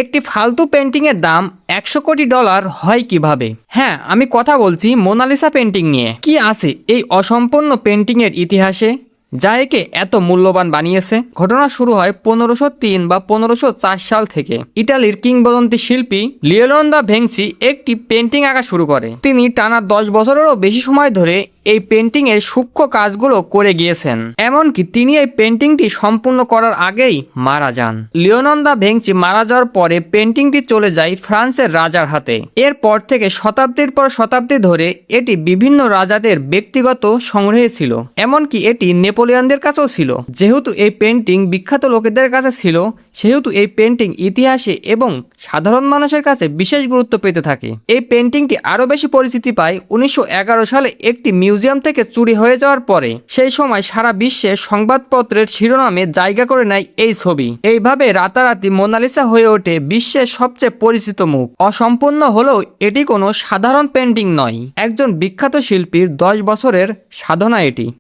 একটি ফালতু পেন্টিংয়ের দাম $100 কোটি হয় কিভাবে? হ্যাঁ, আমি কথা বলছি মোনালিসা পেন্টিং নিয়ে। কি আছে এই অসম্পূর্ণ পেন্টিংয়ের ইতিহাসে যা একে এত মূল্যবান বানিয়েছে? ঘটনা শুরু হয় 1503 বা 1504 সাল থেকে। ইটালির কিংবদন্তি শিল্পী লিওনার্দো দা ভিঞ্চি একটি পেন্টিং আঁকা শুরু করে। তিনি টানা 10 বছরেরও বেশি সময় ধরে এই পেন্টিং এর সূক্ষ্ম কাজগুলো করে গিয়েছেন। এমনকি তিনি এই পেন্টিংটি সম্পূর্ণ করার আগেই মারা যান। লিওনার্দো দা ভিঞ্চি মারা যাওয়ার পরে পেন্টিংটি চলে যায় ফ্রান্সের রাজার হাতে। এরপর থেকে শতাব্দীর পর শতাব্দী ধরে এটি বিভিন্ন রাজাদের ব্যক্তিগত সংগ্রহে ছিল। এমনকি এটি নেপোলিয়নদের কাছেও ছিল। যেহেতু এই পেন্টিং বিখ্যাত লোকেদের কাছে ছিল, সেহেতু এই পেন্টিং ইতিহাসে এবং সাধারণ মানুষের কাছে বিশেষ গুরুত্ব পেতে থাকে। এই পেন্টিংটি আরো বেশি পরিচিতি পায় 1911 সালে একটি মিউজিয়াম থেকে চুরি হয়ে যাওয়ার পরে। সেই সময় সারা বিশ্বে সংবাদপত্রের শিরোনামে জায়গা করে নেয় এই ছবি। এইভাবে রাতারাতি মোনালিসা হয়ে ওঠে বিশ্বের সবচেয়ে পরিচিত মুখ। অসম্পূর্ণ হলেও এটি কোনো সাধারণ পেন্টিং নয়, একজন বিখ্যাত শিল্পীর 10 বছরের সাধনা এটি।